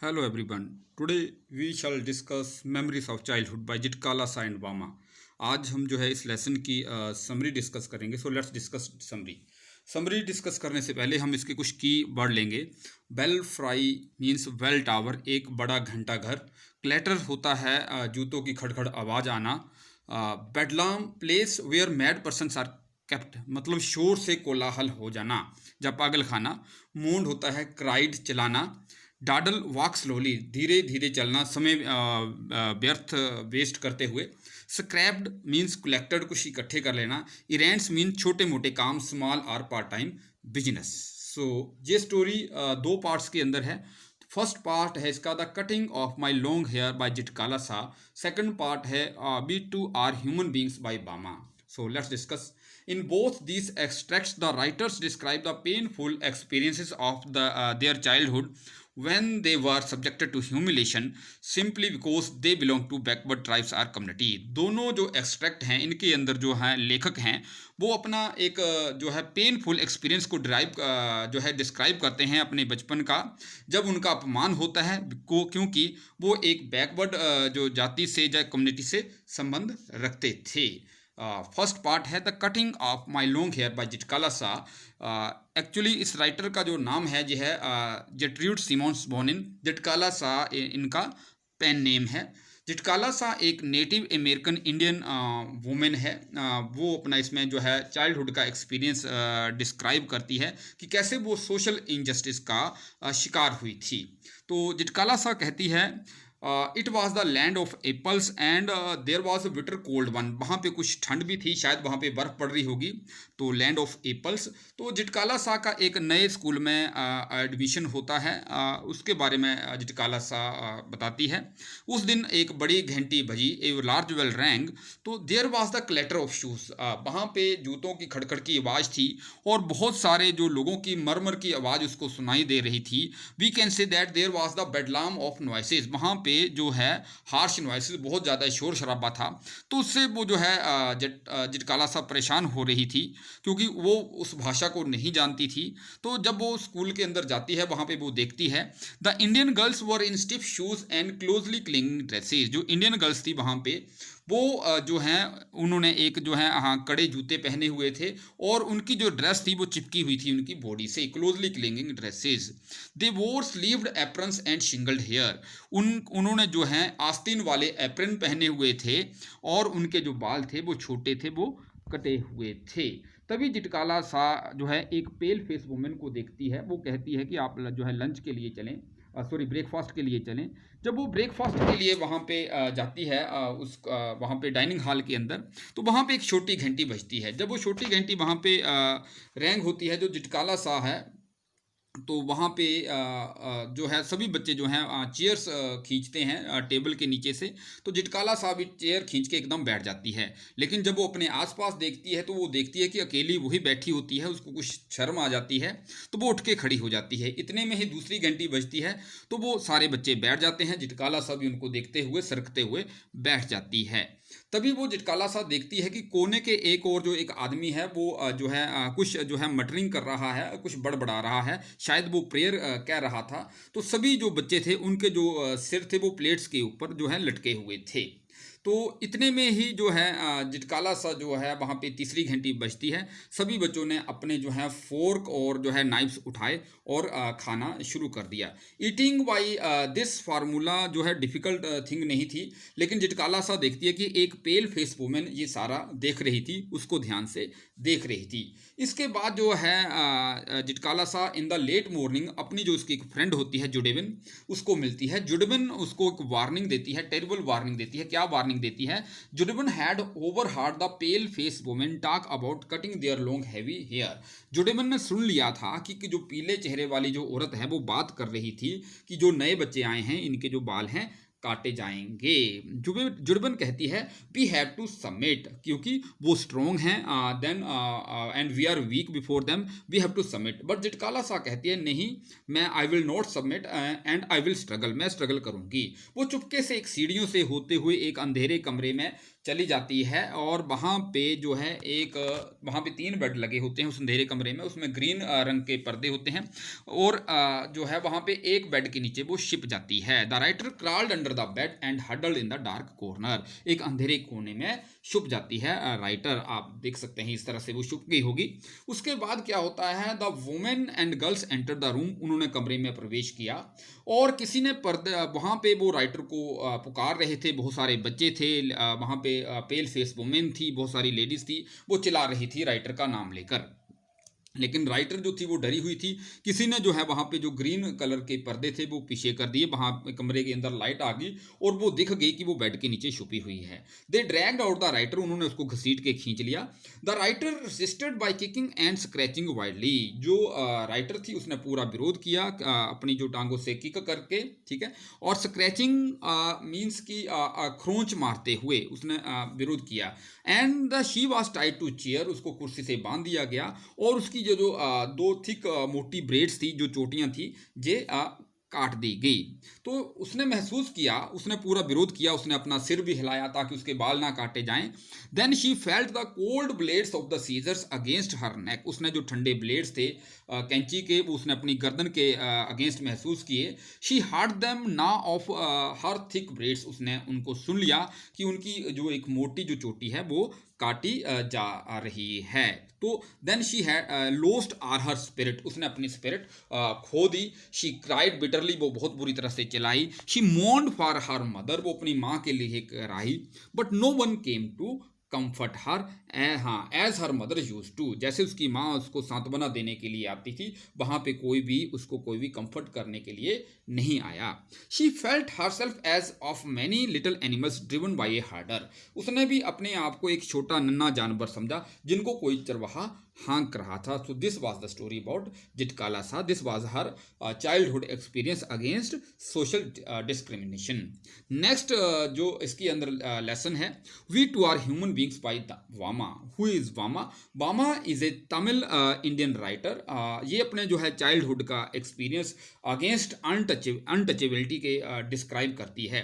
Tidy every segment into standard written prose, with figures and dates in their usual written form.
Hello everyone. Today we shall discuss memories of childhood by Jitkala Sa and Bama. आज हम जो है इस लेसन की समरी डिस्कस करेंगे. So let's discuss summary discuss करने से पहले हम इसके कुछ की वर्ड लेंगे. Belfry means bell tower, एक बड़ा घंटा घर. क्लैटर होता है जूतों की खड़खड़ आवाज़ आना. Bedlam place where mad persons are kept, मतलब शोर से कोलाहल हो जाना या पागल खाना. मूड होता है क्राइड, चलाना. डाडल वॉक स्लोली, धीरे धीरे चलना, समय व्यर्थ वेस्ट करते हुए. स्क्रैप्ड मीन्स कलेक्टेड, कुछ इकट्ठे कर लेना. इरेंट्स मीन छोटे मोटे काम, स्मॉल और पार्ट टाइम बिजनेस. सो ये स्टोरी दो पार्ट्स के अंदर है. फर्स्ट पार्ट है इसका the cutting of my long hair by Zitkala Sa. Second part है we too are human beings by Bama. So let's discuss. In both these extracts, the writers describe the painful experiences of their childhood when they were subjected to humiliation simply because they belong to backward tribes or community. दोनों जो extract हैं इनके अंदर जो है लेखक हैं वो अपना एक जो है पेनफुल एक्सपीरियंस को जो है डिस्क्राइब करते हैं अपने बचपन का, जब उनका अपमान होता है क्योंकि वो एक बैकवर्ड जो जाति से या कम्युनिटी से संबंध रखते थे. फर्स्ट पार्ट है the cutting of my long hair by Zitkala Sa. Actually इस राइटर का जो नाम है जो है जेट्रूड सिमोन्स बोनिन. जिटकाला सा इनका पेन नेम है. जिटकाला सा एक नेटिव अमेरिकन इंडियन वुमेन है. वो अपना इसमें जो है चाइल्डहुड का एक्सपीरियंस डिस्क्राइब करती है कि कैसे वो सोशल इनजस्टिस का शिकार हुई थी. तो जिटकाला सा कहती है it was the land of apples and there was a bitter cold one. वहाँ पे कुछ ठंड भी थी, शायद वहाँ पे बर्फ़ पड़ रही होगी. तो लैंड ऑफ एप्पल्स. तो जिटकाला सा का एक नए स्कूल में एडमिशन होता है. उसके बारे में जिटकाला सा बताती है. उस दिन एक बड़ी घंटी बजी, ए लार्ज वेल रैंग. तो there was the clatter of shoes. वहाँ पे जूतों की खड़खड़ की आवाज़ थी और बहुत सारे जो लोगों की मरमर की आवाज़ उसको सुनाई दे रही थी. We can say that there was the bedlam of noises. वहाँ पे जो है हार्श नॉइसेस, बहुत ज़्यादा शोर शराबा था. तो उससे वो जो है जिटकाला सा परेशान हो रही थी क्योंकि वो उस भाषा को नहीं जानती थी. तो जब वो स्कूल के अंदर जाती है वहाँ पे वो देखती है the Indian girls were in stiff shoes and closely clinging dresses. जो इंडियन गर्ल्स थी वहाँ पे वो जो हैं उन्होंने एक जो है कड़े जूते पहने हुए थे और उनकी जो ड्रेस थी वो चिपकी हुई थी उनकी बॉडी से. Closely clinging dresses. They wore sleeved aprons and shingled hair. उन्होंने जो है आस्तीन वाले एप्रन पहने हुए थे और उनके जो बाल थे वो छोटे थे, वो कटे हुए थे. तभी जिटकाला सा जो है एक पेल फेस वुमेन को देखती है. वो कहती है कि आप जो है लंच के लिए चलें, ब्रेकफास्ट के लिए चलें. जब वो ब्रेकफास्ट के लिए वहाँ पे जाती है वहाँ पे डाइनिंग हॉल के अंदर, तो वहाँ पे एक छोटी घंटी बजती है. जब वो छोटी घंटी वहाँ पे रैंग होती है, जो जिटकाला सा है, तो वहाँ पे जो है सभी बच्चे जो हैं चेयर्स खींचते हैं टेबल के नीचे से. तो जिटकाला सा भी चेयर खींच के एकदम बैठ जाती है. लेकिन जब वो अपने आसपास देखती है तो वो देखती है कि अकेली वही बैठी होती है. उसको कुछ शर्म आ जाती है तो वो उठ के खड़ी हो जाती है. इतने में ही दूसरी घंटी बजती है तो वो सारे बच्चे बैठ जाते हैं. जिटकाला सा भी उनको देखते हुए सरकते हुए बैठ जाती है. तभी वो जिटकाला सा देखती है कि कोने के एक और जो एक आदमी है वो जो है कुछ जो है मटरिंग कर रहा है, कुछ बड़बड़ा रहा है. शायद वो प्रेयर कह रहा था. तो सभी जो बच्चे थे उनके जो सिर थे वो प्लेट्स के ऊपर जो है लटके हुए थे. तो इतने में ही जो है जिटकाला सा जो है वहाँ पे तीसरी घंटी बजती है. सभी बच्चों ने अपने जो है फोर्क और जो है नाइफ्स उठाए और खाना शुरू कर दिया. ईटिंग बाई दिस फार्मूला जो है डिफ़िकल्ट थिंग नहीं थी. लेकिन जिटकाला सा देखती है कि एक पेल फेस वुमेन ये सारा देख रही थी, उसको ध्यान से देख रही थी. इसके बाद जो है जिटकाला सा इन द लेट मॉर्निंग अपनी जो उसकी एक फ्रेंड होती है जुडेबिन, उसको मिलती है. जुडेबिन उसको एक वार्निंग देती है, टेरिबल वार्निंग देती है. क्या वार्निंग देती है? Judewin had overheard the pale face women talk about cutting their long heavy hair. Judewin ने सुन लिया था कि जो पीले चेहरे वाली जो औरत है वो बात कर रही थी कि जो नए बच्चे आए हैं इनके जो बाल हैं काटे जाएंगे. जुड़बन कहती है वी हैव टू सबमिट, क्योंकि वो स्ट्रॉन्ग हैं then and we are weak before them, we have to submit. But Zitkala Sa कहती है नहीं, मैं I will not submit and I will struggle, मैं स्ट्रगल करूंगी. वो चुपके से एक सीढ़ियों से होते हुए एक अंधेरे कमरे में चली जाती है और वहाँ पे जो है एक वहाँ पे 3 बेड लगे होते हैं उस अंधेरे कमरे में, उसमें ग्रीन रंग के पर्दे होते हैं और जो है वहाँ पे एक बेड के नीचे वो छिप जाती है। The writer crawled under the bed and huddled in the dark corner, एक अंधेरे कोने में छुप जाती है राइटर, आप देख सकते हैं इस तरह से वो छुप गई होगी। उसके बाद क्या होता है, the women and girls enter the room, उन्होंने कमरे में प्रवेश किया और किसी ने पर्दे वहाँ पे वो राइटर को पुकार रहे थे, बहुत सारे बच्चे थे वहाँ पे, पेल फेस वुमेन थी, बहुत सारी लेडीज थी, वो चिल्ला रही थी राइटर का नाम लेकर। लेकिन राइटर जो थी वो डरी हुई थी। किसी ने जो है वहाँ पे जो ग्रीन कलर के पर्दे थे वो पीछे कर दिए, वहाँ कमरे के अंदर लाइट आ गई और वो दिख गई कि वो बेड के नीचे छुपी हुई है। They dragged out the writer, उन्होंने उसको घसीट के खींच लिया। The writer resisted by kicking and scratching wildly, जो राइटर थी उसने पूरा विरोध किया अपनी जो टांगों से किक करके, ठीक है, और स्क्रैचिंग मीन्स की खरोंच मारते हुए उसने विरोध किया। And the she was tied to chair, उसको कुर्सी से बांध दिया गया और उसकी जो दो थिक मोटी ब्रेड्स थी, जो चोटियां थी, जे काट दी गई। तो उसने महसूस किया, उसने पूरा विरोध किया, उसने अपना सिर भी हिलाया ताकि उसके बाल ना काटे जाएं। Then she felt the cold blades of the scissors against her neck, उसने जो ठंडे ब्लेड्स थे कैंची के, वो उसने अपनी गर्दन के अगेंस्ट महसूस किए। शी हार्ड देम ना ऑफ हर थिक ब्लेड्स, उसने उनको सुन लिया कि उनकी जो एक मोटी जो चोटी है वो काटी जा रही है। तो then she had lost or her spirit, उसने अपनी स्पिरिट खो दी। शी क्राइड बिटरली, वो बहुत बुरी तरह से चिल्लाई। She mourned for her mother, वो अपनी माँ के लिए कराही। But no one came to comfort her, हाँ, as her mother used to, जैसे उसकी माँ उसको सांत्वना देने के लिए आती थी, वहाँ पे कोई भी कंफर्ट करने के लिए नहीं आया। She felt herself as of many little animals driven by a herder, उसने भी अपने आप को एक छोटा नन्हा जानवर समझा जिनको कोई चरवाहा हाँक रहा था। So this was the story about Zitkala Sa, this was her childhood experience against social discrimination. Next जो इसके अंदर लेसन है, we too are human beings by Bama. Who is Bama? Bama is a Tamil Indian writer. ये अपने जो है चाइल्डहुड का experience against untouchability के डिस्क्राइब करती है।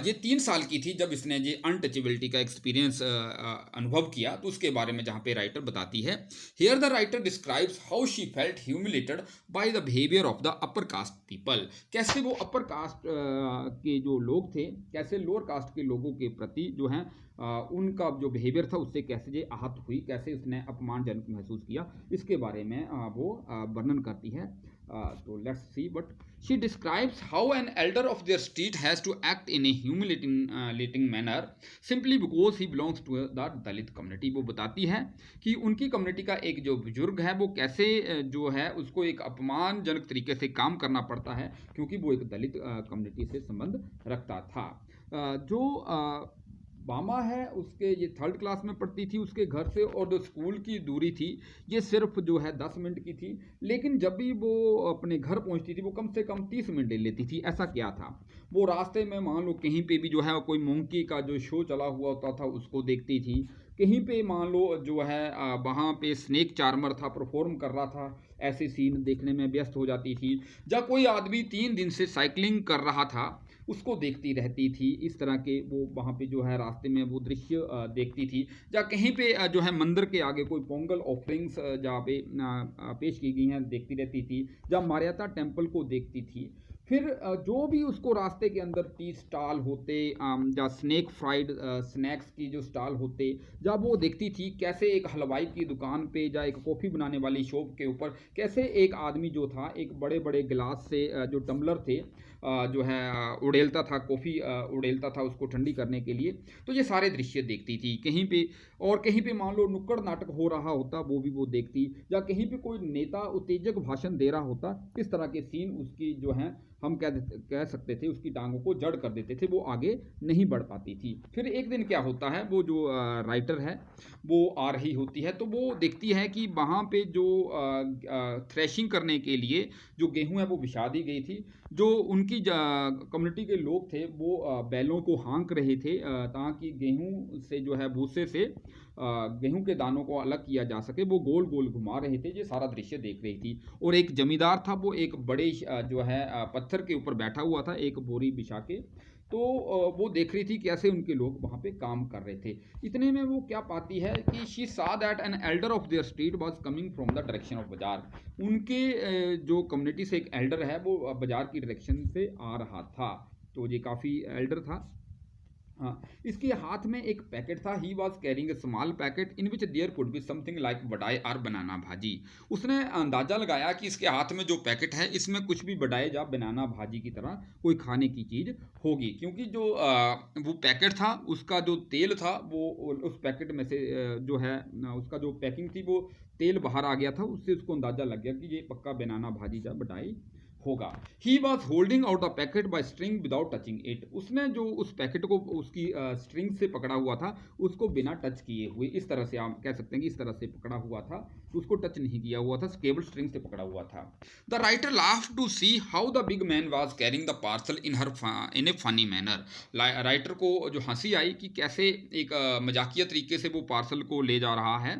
ये 3 साल की थी जब इसने ये अनटचेबिलिटी का एक्सपीरियंस अनुभव किया, तो उसके बारे में जहाँ पे राइटर बताती है, here the writer describes how she felt humiliated by the behaviour of the upper caste people, कैसे वो अपर कास्ट के जो लोग थे, कैसे लोअर कास्ट के लोगों के प्रति जो है उनका जो बिहेवियर था उससे कैसे ये आहत हुई, कैसे उसने अपमानजनक महसूस किया, इसके बारे में वो वर्णन करती है। तो let's see, but she describes how an elder of their street has to act in a humiliating manner simply because he belongs to the Dalit community. वो बताती है कि उनकी कम्युनिटी का एक जो बुजुर्ग है वो कैसे जो है उसको एक अपमानजनक तरीके से काम करना पड़ता है क्योंकि वो एक दलित कम्युनिटी से संबंध रखता था। जो बामा है उसके ये 3rd क्लास में पढ़ती थी, उसके घर से और जो स्कूल की दूरी थी ये सिर्फ जो है 10 मिनट की थी, लेकिन जब भी वो अपने घर पहुंचती थी वो कम से कम 30 मिनट ले लेती थी। ऐसा क्या था, वो रास्ते में मान लो कहीं पे भी जो है कोई मोंकी का जो शो चला हुआ होता था उसको देखती थी, कहीं पे मान लो जो है वहाँ पे स्नेक चार्मर था परफॉर्म कर रहा था, ऐसे सीन देखने में व्यस्त हो जाती थी। या कोई आदमी 3 दिन से साइकिलिंग कर रहा था उसको देखती रहती थी। इस तरह के वो वहाँ पे जो है रास्ते में वो दृश्य देखती थी। या कहीं पे जो है मंदिर के आगे कोई पोंगल ऑफरिंग्स जहाँ पे पेश की गई हैं देखती रहती थी। या मारियाता टेम्पल को देखती थी। फिर जो भी उसको रास्ते के अंदर टी स्टॉल होते या स्नैक फ्राइड स्नैक्स की जो स्टॉल होते, जब वो देखती थी कैसे एक हलवाई की दुकान पे या एक कॉफ़ी बनाने वाली शॉप के ऊपर कैसे एक आदमी जो था एक बड़े बड़े गिलास से जो टम्बलर थे जो है उड़ेलता था, कॉफ़ी उड़ेलता था उसको ठंडी करने के लिए। तो ये सारे दृश्य देखती थी। कहीं पे और कहीं पे मान लो नुक्कड़ नाटक हो रहा होता वो भी वो देखती, या कहीं पे कोई नेता उत्तेजक भाषण दे रहा होता, किस तरह के सीन उसकी जो हैं हम कह सकते थे उसकी टांगों को जड़ कर देते थे, वो आगे नहीं बढ़ पाती थी। फिर एक दिन क्या होता है, वो जो राइटर है वो आ रही होती है तो वो देखती है कि वहाँ पे जो थ्रेशिंग करने के लिए जो गेहूँ है वो बिछा दी गई थी, जो उनकी कम्युनिटी के लोग थे वो बैलों को हाँक रहे थे ताकि गेहूं से जो है भूसे से गेहूं के दानों को अलग किया जा सके। वो गोल गोल घुमा रहे थे, ये सारा दृश्य देख रही थी। और एक जमींदार था, वो एक बड़े जो है पत्थर के ऊपर बैठा हुआ था एक बोरी बिछा के। तो वो देख रही थी कैसे उनके लोग वहाँ पे काम कर रहे थे। इतने में वो क्या पाती है कि शी सा that N elder of their street was coming from the direction of बाजार। उनके जो कम्युनिटी से एक एल्डर है वो बाजार की डायरेक्शन से आ रहा था। तो ये काफ़ी एल्डर था। हाँ, इसके हाथ में एक पैकेट था। He was carrying a small packet in which there could be something like vadai और बनाना भाजी। उसने अंदाजा लगाया कि इसके हाथ में जो पैकेट है इसमें कुछ भी बडाई या बनाना भाजी की तरह कोई खाने की चीज़ होगी, क्योंकि जो वो पैकेट था उसका जो तेल था वो उस पैकेट में से जो है उसका जो पैकिंग थी वो तेल बाहर आ गया था। उससे उसको अंदाजा लग गया कि ये पक्का बनाना भाजी या बडाई होगा। He was holding out the packet by string without touching it. उसने जो उस पैकेट को उसकी स्ट्रिंग से पकड़ा हुआ था उसको बिना टच किए हुए, इस तरह से आप कह सकते हैं कि इस तरह से पकड़ा हुआ था, उसको टच नहीं किया हुआ था, केवल स्ट्रिंग से पकड़ा हुआ था। The writer laughed to see how the big man was carrying the parcel in a funny manner. Writer को जो हंसी आई कि कैसे एक मजाकिया तरीके से वो पार्सल को ले जा रहा है।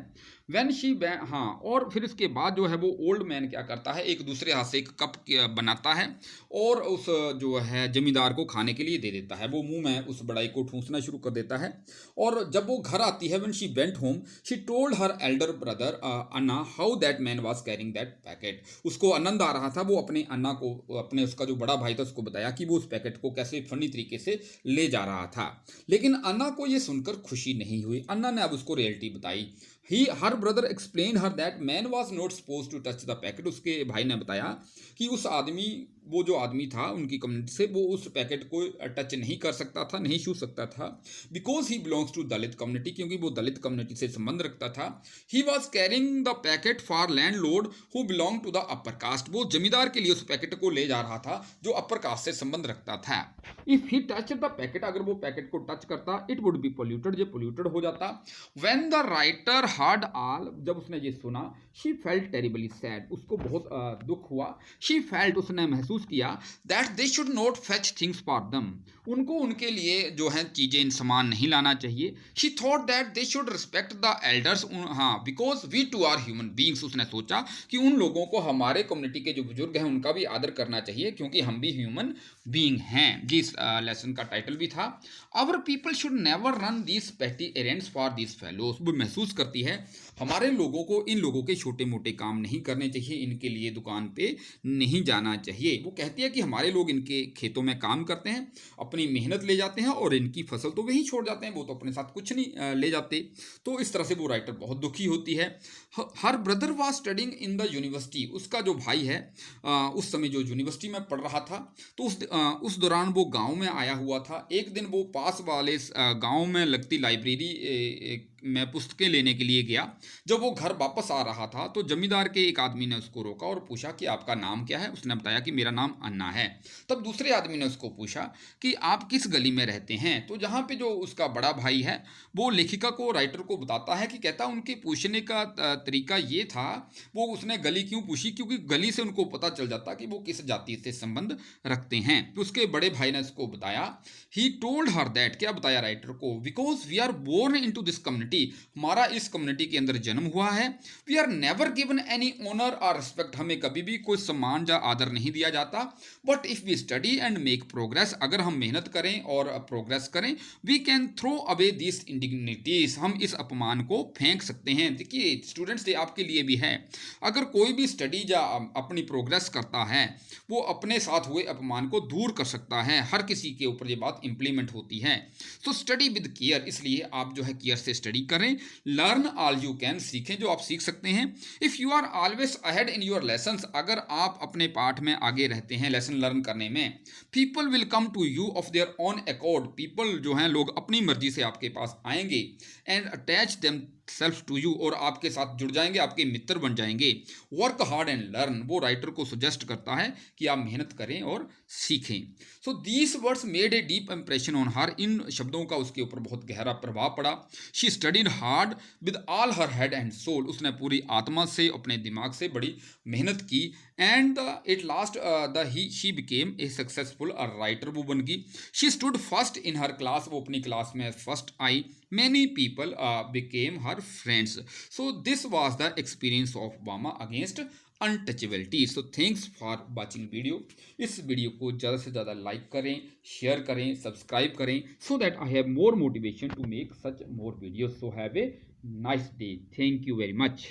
वेन शी हाँ, और फिर इसके बाद जो है वो ओल्ड मैन क्या करता है, एक दूसरे हाथ से एक कप बनाता है और उस जो है जमींदार को खाने के लिए दे देता है। वो मुंह में उस बड़ाई को ठूंसना शुरू कर देता है। और जब वो घर आती है, when she went home she told her Elder brother Anna how that man was carrying that packet. उसको आनंद आ रहा था, वो अपने अन्ना को, अपने उसका जो बड़ा भाई था उसको बताया कि वो उस पैकेट को कैसे फनी तरीके से ले जा रहा था। लेकिन अन्ना को ये सुनकर खुशी नहीं हुई। अन्ना ने अब उसको रियलिटी बताई। Her brother explain her that man was not suppose to touch the packet. उसके भाई ने बताया कि उस आदमी, वो जो आदमी था उनकी कम्युनिटी से, वो उस पैकेट को टच नहीं कर सकता था, नहीं छू सकता था, because he belongs to Dalit community, क्योंकि वो दलित कम्युनिटी से संबंध रखता था। He was carrying the packet for landlord who belong to the upper caste. वो जमींदार के लिए उस पैकेट को ले जा रहा था जो अपर कास्ट से संबंध रखता था। If he touch the packet, अगर वो पैकेट को टच करता, इट वुड बी पोल्यूटेड, ये पोल्यूटेड हो जाता। When the writer heard all, जब उसने ये सुना, शी फेल्ट टेरिबली सैड, उसको बहुत दुख हुआ। शी फेल्ट, उसने महसूस किया, that they should not fetch things for them, उनको उनके लिए जो है चीज़ें, सामान नहीं लाना चाहिए। She thought that they should respect the elders, हाँ, because we too are human beings. उसने सोचा कि उन लोगों को, हमारे कम्युनिटी के जो बुजुर्ग हैं उनका भी आदर करना चाहिए, क्योंकि हम भी ह्यूमन बींग हैं। जिस लेसन का टाइटल भी था, our people should never run these petty errands for these fellows. वो महसूस करती है हमारे लोगों को इन लोगों के छोटे मोटे काम नहीं करने चाहिए, इनके लिए दुकान पे नहीं जाना चाहिए। वो कहती है कि हमारे लोग इनके खेतों में काम करते हैं, अपनी मेहनत ले जाते हैं और इनकी फसल तो वही छोड़ जाते हैं, वो तो अपने साथ कुछ नहीं ले जाते। तो इस तरह से वो राइटर बहुत दुखी होती है। Her brother was studying in the university, उसका जो भाई है उस समय जो यूनिवर्सिटी में पढ़ रहा था, तो उस दौरान वो गांव में आया हुआ था। एक दिन वो पास वाले गांव में लगती लाइब्रेरी में पुस्तकें लेने के लिए गया। जब वो घर वापस आ रहा था तो जमींदार के एक आदमी ने उसको रोका और पूछा कि आपका नाम क्या है। उसने बताया कि मेरा नाम अन्ना है। तब दूसरे आदमी ने उसको पूछा कि आप किस गली में रहते हैं। तो जहाँ पे जो उसका बड़ा भाई है वो लेखिका को, राइटर को बताता है कि कहता उनके पूछने का तरीका ये था, वो उसने गली क्यों पूछी, क्योंकि गली से उनको पता चल जाता कि वो किस जाति से संबंध रखते हैं। तो उसके बड़े भाई ने उसको बताया, ही टोल्ड हर दैट, क्या बताया राइटर को, because we are born into this community, हमारा इस कम्युनिटी के अंदर जन्म हुआ है। We are never given any honour और रिस्पेक्ट, हमें कभी भी कोई सम्मान या आदर नहीं दिया जाता। But if we study and make progress, अगर हम मेहनत करें और प्रोग्रेस करें, we can throw away this indignities, हम इस अपमान को फेंक सकते हैं। देखिए स्टूडेंट्स, ये आपके लिए भी है, अगर कोई भी स्टडी या अपनी प्रोग्रेस करता है, वो अपने साथ हुए अपमान को दूर कर सकता है। हर किसी के ऊपर ये बात इंप्लीमेंट होती है। सो स्टडी विद केयर, इसलिए आप जो है केयर से स्टडी करें। लर्न ऑल यू कैन, सीखें जो आप सीख सकते हैं। If you are always ahead in your lessons, अगर आप अपने पाठ में आगे रहते हैं लेसन लर्न करने में, people will come to you of their own accord, people जो हैं लोग अपनी मर्जी से आपके पास आएंगे। And attach them self to you, और आपके साथ जुड़ जाएंगे, आपके मित्र बन जाएंगे। वर्क हार्ड एंड लर्न, वो राइटर को सजेस्ट करता है कि आप मेहनत करें और सीखें। So these words made a deep impression on her, इन शब्दों का उसके ऊपर बहुत गहरा प्रभाव पड़ा। She studied hard with all her head and soul, उसने पूरी आत्मा से, अपने दिमाग से बड़ी मेहनत की। And it last the he she became a successful writer, वो बन गई. She stood first in her class, वो अपनी क्लास में फर्स्ट आई. Many people became her friends. So this was the experience of Bama against untouchability. So thanks for watching video. इस video को ज़्यादा से ज़्यादा लाइक करें, शेयर करें, सब्सक्राइब करें, so that I have more motivation to make such more videos. So have a nice day. Thank you very much.